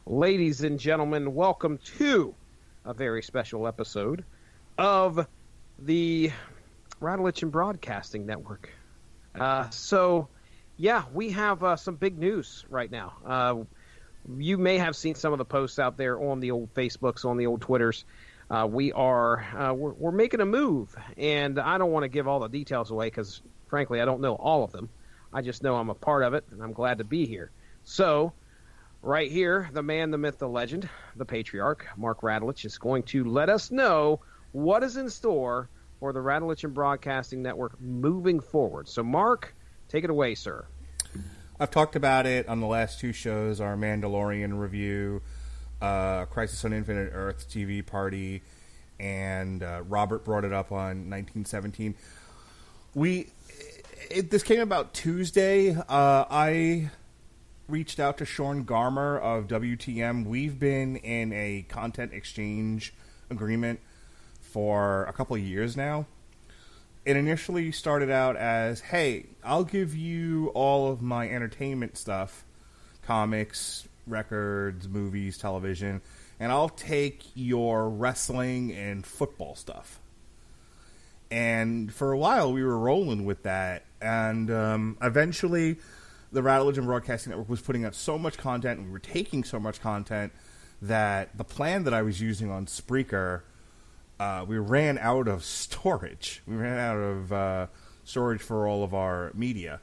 Ladies and gentlemen, welcome to a very special episode of the Radulich and Broadcasting Network. We have some big news right now. You may have seen some of the posts out there on the old Facebooks, on the old Twitters. We're making a move, and I don't want to give all the details away because, frankly, I don't know all of them. I just know I'm a part of it, and I'm glad to be here. So, right here, the man, the myth, the legend, the patriarch, Mark Radulich, is going to let us know what is in store for the Radulich and Broadcasting Network moving forward. So, Mark, take it away, sir. I've talked about it on the last two shows, our Mandalorian review, Crisis on Infinite Earth TV party, and Robert brought it up on 1917. This came about Tuesday. I reached out to Sean Garmer of W2M. We've been in a content exchange agreement for a couple of years now. It initially started out as, hey, I'll give you all of my entertainment stuff, comics, records, movies, television, and I'll take your wrestling and football stuff. And for a while, we were rolling with that. And eventually, the Radulich and Broadcasting Network was putting out so much content, and we were taking so much content, that the plan that I was using on Spreaker, we ran out of storage. We ran out of storage for all of our media.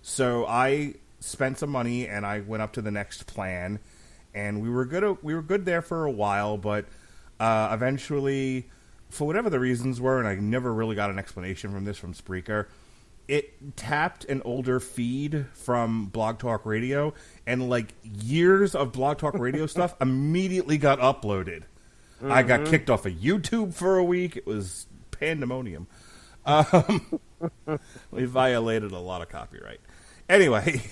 So I spent some money, and I went up to the next plan, and we were good there for a while, but eventually, for whatever the reasons were, and I never really got an explanation from Spreaker, it tapped an older feed from Blog Talk Radio, and like years of Blog Talk Radio stuff immediately got uploaded. Mm-hmm. I got kicked off of YouTube for a week. It was pandemonium. We violated a lot of copyright. Anyway,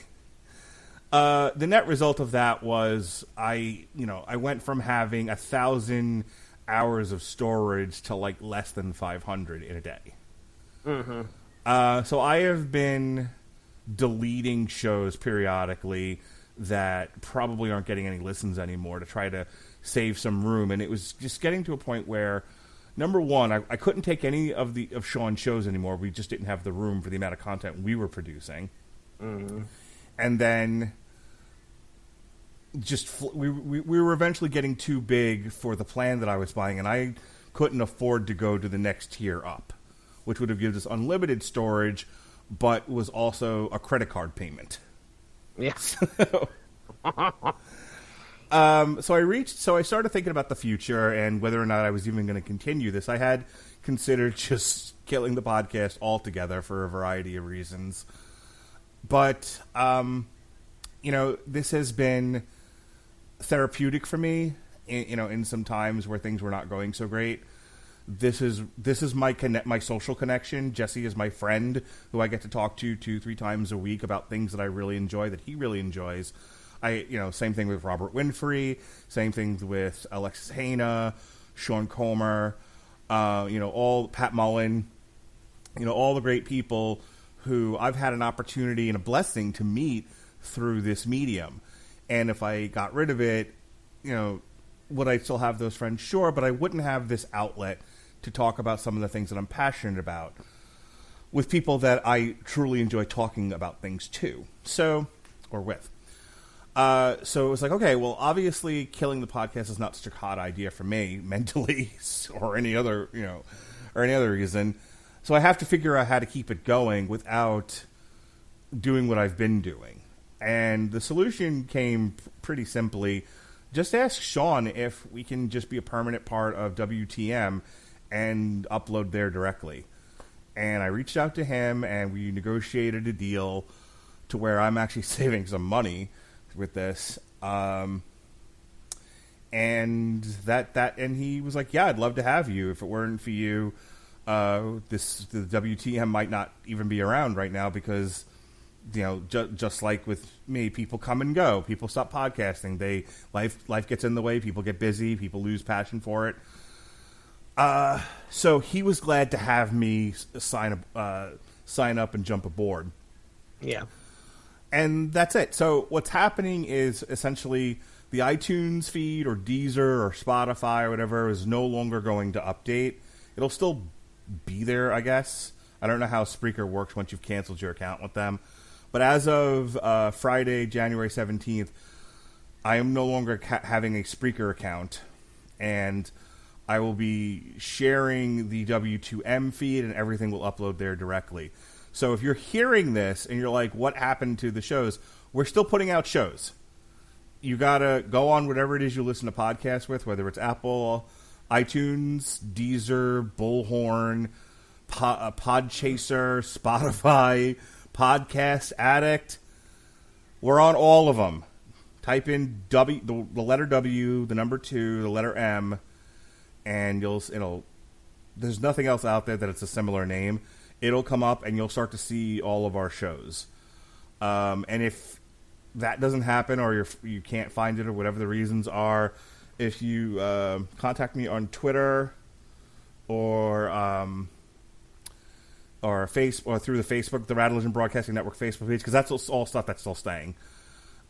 the net result of that was I went from having 1,000 hours of storage to like less than 500 in a day. Mm-hmm. So I have been deleting shows periodically that probably aren't getting any listens anymore to try to save some room. And it was just getting to a point where, number one, I couldn't take any of Sean's shows anymore. We just didn't have the room for the amount of content we were producing. Mm-hmm. And then we were eventually getting too big for the plan that I was buying, and I couldn't afford to go to the next tier up, which would have given us unlimited storage, but was also a credit card payment. Yes. So I started thinking about the future and whether or not I was even going to continue this. I had considered just killing the podcast altogether for a variety of reasons. But, this has been therapeutic for me, in some times where things were not going so great. This is my social connection. Jesse is my friend who I get to talk to 2-3 times a week about things that I really enjoy, that he really enjoys. Same thing with Robert Winfrey, same things with Alexis Haina, Sean Comer, all Pat Mullen, all the great people who I've had an opportunity and a blessing to meet through this medium. And if I got rid of it, would I still have those friends? Sure, but I wouldn't have this outlet to talk about some of the things that I'm passionate about with people that I truly enjoy talking about things to. So it was like, okay, well, obviously killing the podcast is not such a hot idea for me mentally or any other reason. So I have to figure out how to keep it going without doing what I've been doing. And the solution came pretty simply. Just ask Sean if we can just be a permanent part of WTM and upload there directly. And I reached out to him, and we negotiated a deal to where I'm actually saving some money with this. And he was like, yeah, I'd love to have you. If it weren't for you, the WTM might not even be around right now because, just like with me, people come and go. People stop podcasting. Life gets in the way. People get busy. People lose passion for it. So he was glad to have me sign up and jump aboard. Yeah. And that's it. So what's happening is essentially the iTunes feed or Deezer or Spotify or whatever is no longer going to update. It'll still be there, I guess. I don't know how Spreaker works once you've canceled your account with them. But as of Friday, January 17th, I am no longer having a Spreaker account. And I will be sharing the W2M feed, and everything will upload there directly. So if you're hearing this and you're like, what happened to the shows? We're still putting out shows. You got to go on whatever it is you listen to podcasts with, whether it's Apple, iTunes, Deezer, Bullhorn, Podchaser, Spotify, Podcast Addict. We're on all of them. Type in the letter W, the number 2, the letter M, and there's nothing else out there that it's a similar name. It'll come up, and you'll start to see all of our shows. And if that doesn't happen, or you can't find it, or whatever the reasons are, if you contact me on Twitter or through the Facebook, the Rattlevision Broadcasting Network Facebook page, because that's all stuff that's still staying.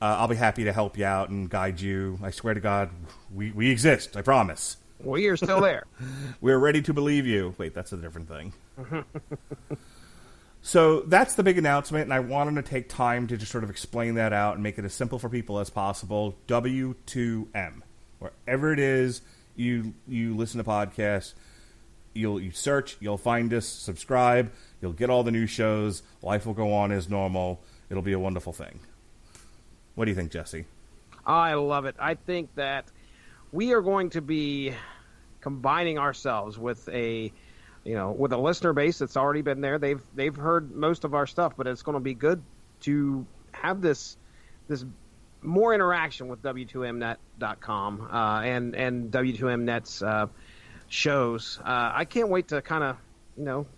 I'll be happy to help you out and guide you. I swear to God, we exist. I promise. We are still there. We're ready to believe you. Wait, that's a different thing. So that's the big announcement, and I wanted to take time to just sort of explain that out and make it as simple for people as possible. W2M. Wherever it is you listen to podcasts, you search, you'll find us, subscribe, you'll get all the new shows, life will go on as normal, it'll be a wonderful thing. What do you think, Jesse? I love it. I think that we are going to be combining ourselves with a listener base that's already been there. They've heard most of our stuff, but it's going to be good to have this more interaction with W2Mnet.com and W2Mnet's shows. I can't wait to kind of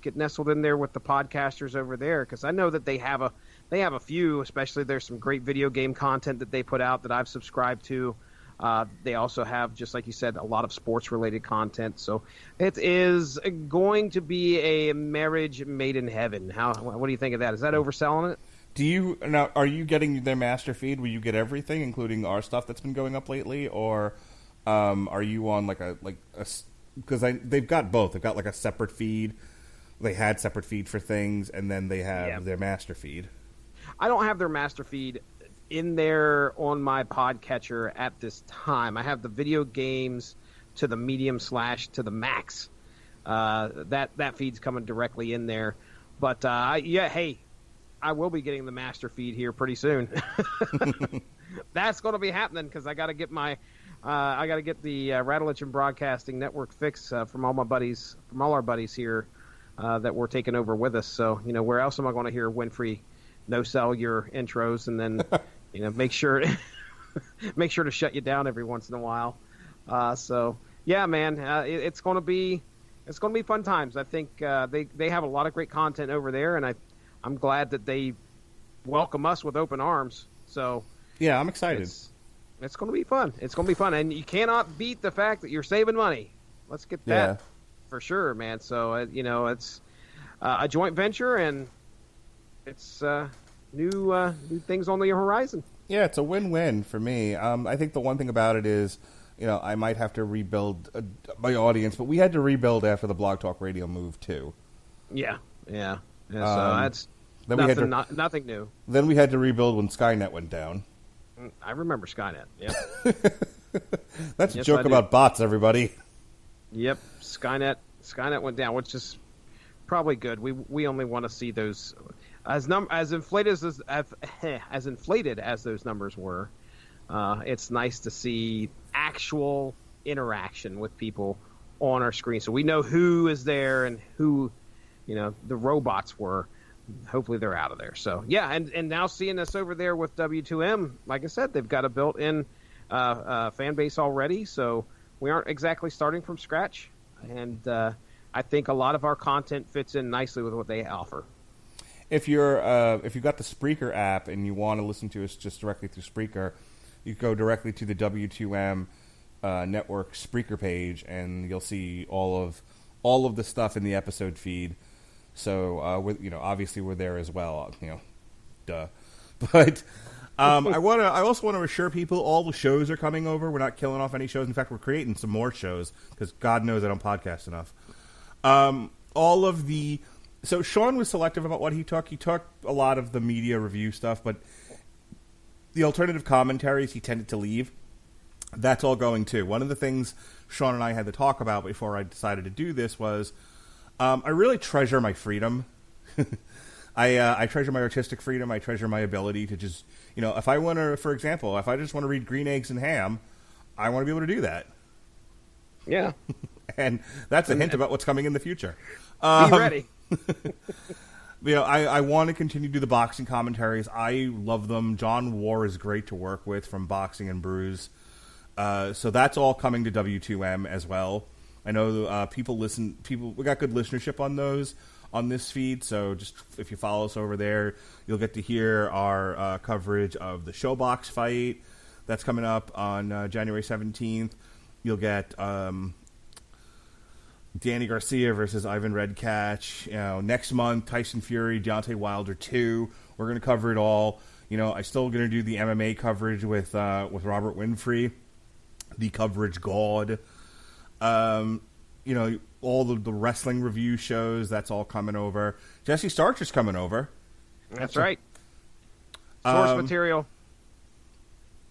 get nestled in there with the podcasters over there, because I know that they have a few. Especially there's some great video game content that they put out that I've subscribed to. They also have, just like you said, a lot of sports-related content. So it is going to be a marriage made in heaven. What do you think of that? Is that overselling it? Are you getting their master feed? Will you get everything, including our stuff that's been going up lately, or are you on because they've got both. They've got like a separate feed. They had separate feed for things, and then they have their master feed. I don't have their master feed in there on my podcatcher at this time. I have the video games to the medium / to the max. That feed's coming directly in there. But hey, I will be getting the master feed here pretty soon. That's going to be happening, because I got to get the Rattlevision Broadcasting Network fix from all our buddies here that were taking over with us. So where else am I going to hear Winfrey no-sell your intros and then make sure to shut you down every once in a while. So yeah, man, it's going to be fun times. I think they have a lot of great content over there, and I'm glad that they welcome us with open arms. So yeah, I'm excited. It's going to be fun. It's going to be fun, and you cannot beat the fact that you're saving money. Let's get that for sure, man. So it's a joint venture, and it's new things on the horizon. Yeah, it's a win-win for me. I think the one thing about it is, I might have to rebuild my audience, but we had to rebuild after the Blog Talk Radio move too. Yeah. So that's nothing new. Then we had to rebuild when Skynet went down. I remember Skynet. Yeah. That's a joke about bots, everybody. Yep, Skynet went down, which is probably good. We only want to see those as inflated as those numbers were. It's nice to see actual interaction with people on our screen, so we know who is there and who the robots were. Hopefully they're out of there. So yeah, and now seeing us over there with W2M, like I said, they've got a built-in fan base already, so we aren't exactly starting from scratch, and I think a lot of our content fits in nicely with what they offer. If you've got the Spreaker app and you want to listen to us just directly through Spreaker, you go directly to the W2M network Spreaker page, and you'll see all of the stuff in the episode feed. So obviously we're there as well. Duh. But I also want to assure people all the shows are coming over. We're not killing off any shows. In fact, we're creating some more shows because God knows I don't podcast enough. So Sean was selective about what he took. He took a lot of the media review stuff, but the alternative commentaries he tended to leave. That's all going too. One of the things Sean and I had to talk about before I decided to do this was I really treasure my freedom. I treasure my artistic freedom. I treasure my ability to just, if I want to, for example, if I just want to read Green Eggs and Ham, I want to be able to do that. Yeah. And that's a hint about what's coming in the future. Be ready. I want to continue to do the boxing commentaries. I love them. John War is great to work with from Boxing and Brews. So that's all coming to W2M as well. I know we got good listenership on those on this feed. So just if you follow us over there, you'll get to hear our coverage of the Showbox fight that's coming up on January 17th. You'll get Danny Garcia versus Ivan Redcatch. Next month, Tyson Fury, Deontay Wilder 2. We're going to cover it all. I'm still going to do the MMA coverage with Robert Winfrey, the coverage god. All the wrestling review shows, that's all coming over. Jesse Starcher's coming over. That's right. Source material.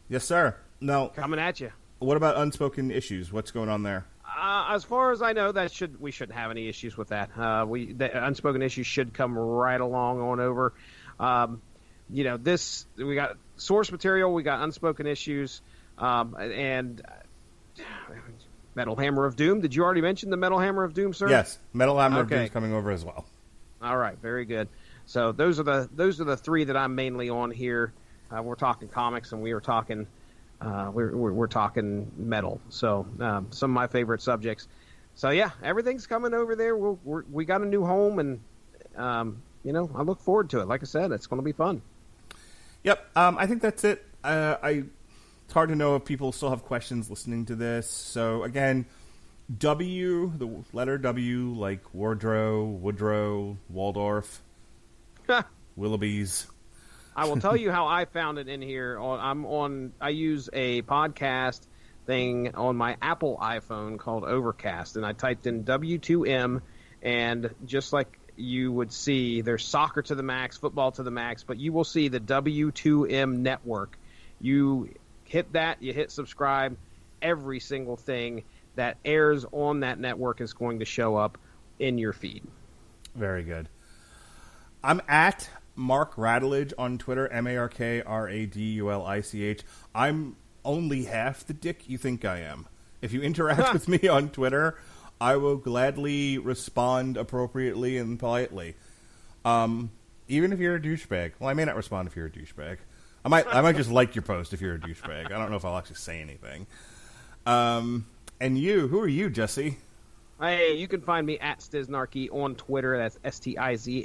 Yes, sir. Now, coming at you. What about Unspoken Issues? What's going on there? As far as I know, we shouldn't have any issues with that. The Unspoken Issues should come right along on over. We got source material, we got Unspoken Issues, and Metal Hammer of Doom. Did you already mention the Metal Hammer of Doom, sir? Yes, Metal Hammer of Doom is coming over as well. All right, very good. So those are the three that I'm mainly on here. We're talking comics, and we are talking. We're talking metal, so some of my favorite subjects. So yeah, everything's coming over there. We got a new home, and I look forward to it. Like I said, it's going to be fun. Yep, I think that's it. It's hard to know if people still have questions listening to this. So again, the letter W, like Woodrow, Waldorf, Willoughby's. I will tell you how I found it in here. I use a podcast thing on my Apple iPhone called Overcast, and I typed in W2M, and just like you would see, there's soccer to the max, football to the max, but you will see the W2M network. You hit that, you hit subscribe, every single thing that airs on that network is going to show up in your feed. Very good. I'm at Mark Radulich on Twitter, MarkRadulich. I'm only half the dick you think I am. If you interact with me on Twitter, I will gladly respond appropriately and politely. Even if you're a douchebag. Well, I may not respond if you're a douchebag. I might just like your post if you're a douchebag. I don't know if I'll actually say anything. And who are you, Jesse? Hey, you can find me at Stiznarkey on Twitter. That's Stiznarkey.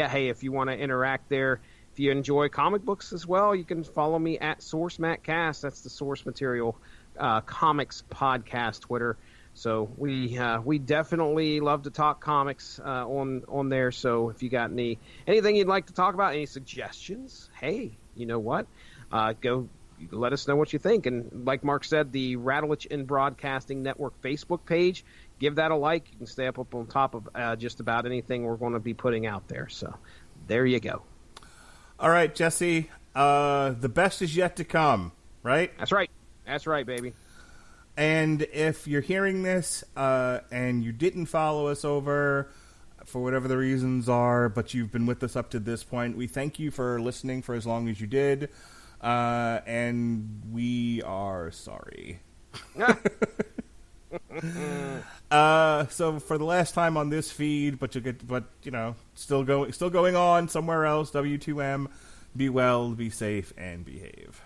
Hey, if you want to interact there, if you enjoy comic books as well, you can follow me at SourceMattCast. That's the Source Material Comics Podcast Twitter. So we definitely love to talk comics on there. So if you got anything you'd like to talk about, any suggestions, hey, you know what? Go let us know what you think. And like Mark said, the Radulich in Broadcasting Network Facebook page, give that a like. You can stay up on top of just about anything we're going to be putting out there. So there you go. All right, Jesse. The best is yet to come, right? That's right. That's right, baby. And if you're hearing this and you didn't follow us over for whatever the reasons are, but you've been with us up to this point, we thank you for listening for as long as you did. And we are sorry. So for the last time on this feed, still going on somewhere else. W2M. Be well, be safe, and behave.